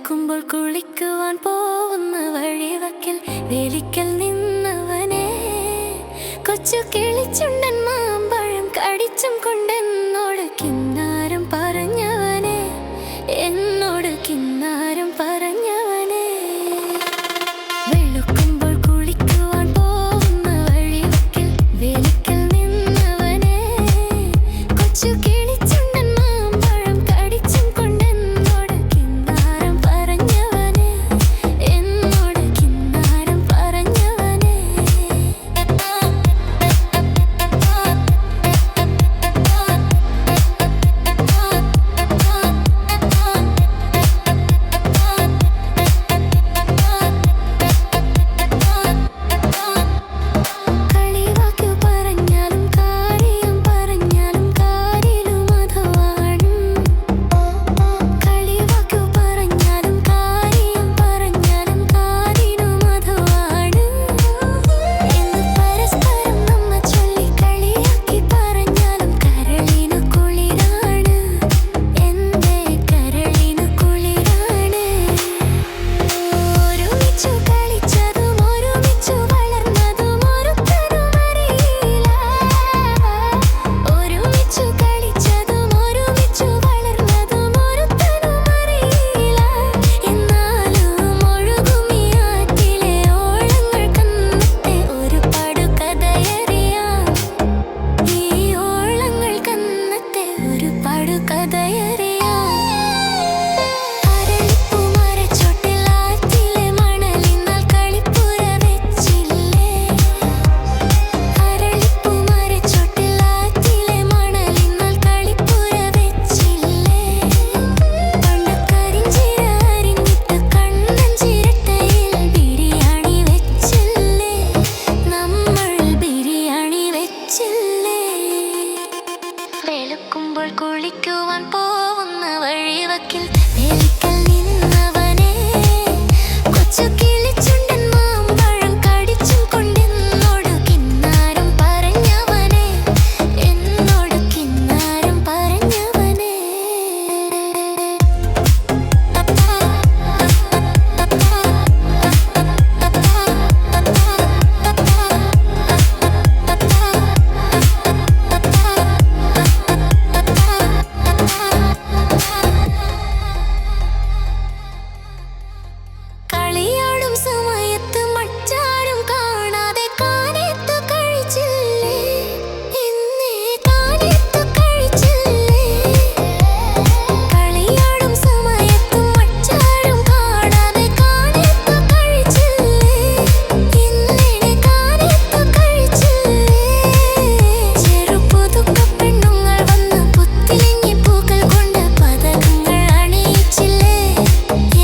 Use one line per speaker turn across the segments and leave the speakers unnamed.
വെളുക്കുമ്പോൾ കുളിക്കുവാൻ പോകുന്ന വഴിവക്കിൽ വേലിക്കൽ നിന്നവനെ കൊച്ചു കിളിച്ചുണ്ടൻ മാമ്പഴം കടിച്ചും കൊണ്ടെന്നോട് കിന്നാരം പറഞ്ഞവനെ, എന്നോട് കിന്നാരം പറഞ്ഞവനെ. വെളുക്കുമ്പോൾ കുളിക്കുവാൻ പോകുന്ന വഴിവക്കിൽ വേലിക്കൽ നിന്നവനെ കൊച്ചു കിളിച്ചുണ്ടൻ മാമ്പഴം കടിച്ചും കൊണ്ടെന്നോട് കിന്നാരം പറഞ്ഞവനെ, എന്നോട് കിന്നാരം പറഞ്ഞവനെ. കളിവാക്കു പറഞ്ഞാലും കാര്യം പറഞ്ഞാലും കാരിലും മധുവാണ്. കളിവാക്കു പറഞ്ഞാലും കാര്യം പറഞ്ഞാലും കാരിലും മധുവാണ് എന്ന് പരസ്പരം നമ്മ ചൊല്ലി കളിയാക്കി പറഞ്ഞാലും കരളിനു കുളിരാണ്, എന്റെ കരളിനു കുളിരാണ്. ഒരുമിച്ചു കളിച്ചതും ഒരുമിച്ചു വളർന്നതും ഒരുത്തരും അറിയില്ല. ഒരുമിച്ചു കളിച്ചതും ഒരുമിച്ചു വളർന്നതും ഒരുത്തരും അറിയില്ല. എന്നാലും ഒഴുകും ഈ ആറ്റിലെ ഓളങ്ങൾ കന്നത്തെ ഒരുപാട് കഥയറിയാം. ഈ ഓളങ്ങൾ കന്നത്തെ ഒരുപാട് കഥയറിയാം. അരളിപ്പൂ മരച്ചോട്ടിൽ ആറ്റിലെ മണലിനാൽ കളിപ്പുര വെച്ചില്ലേ. അരളിപ്പൂ മരച്ചോട്ടിൽ ആറ്റിലെ മണലിനാൽ കളിപ്പുര വെച്ചില്ലേ. പണ്ട് കരിഞ്ചീര അരിഞ്ഞിട്ട് കണ്ണൻ ചിരട്ടയിൽ ബിരിയാണി വെച്ചില്ലേ. നമ്മൾ ബിരിയാണി വെച്ചില്ലേ. വെളുക്കുമ്പോൾ കുളിക്കുവാൻ പോകുന്ന വഴിവക്കിൽ വേലിക്കൽ നിന്നവനെ കൊച്ചു കിളിച്ചുണ്ടൻ മാമ്പഴം കടിച്ചും കൊണ്ടെന്നോട് കിന്നാരം പറഞ്ഞവനെ, എന്നോട് കിന്നാരം പറഞ്ഞവനെ. കളിയാടും സമയത്ത് മറ്റാരും കാണാതെ കാനേത്തു കഴിച്ചില്ലേ. എന്നെ കാനേത്തു കഴിച്ചില്ലേ. കളിയാടും സമയത്ത് മറ്റാരും കാണാതെ കാനേത്തു കഴിച്ചില്ലേ. എന്നെ കാനേത്തു കഴിച്ചില്ലേ. ചെറുപുതുക്ക പെണ്ണുങ്ങൾ വന്ന് പുത്തിലിഞ്ഞി പൂക്കൾ കൊണ്ട് പതകങ്ങൾ അണിയിച്ചില്ലേ.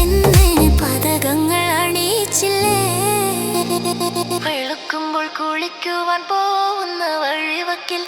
എന്നെ പതകങ്ങൾ അണിയിച്ചില്ലേ. വെളുക്കുമ്പോൾ കുളിക്കുവാൻ പോകുന്ന വഴിവക്കിൽ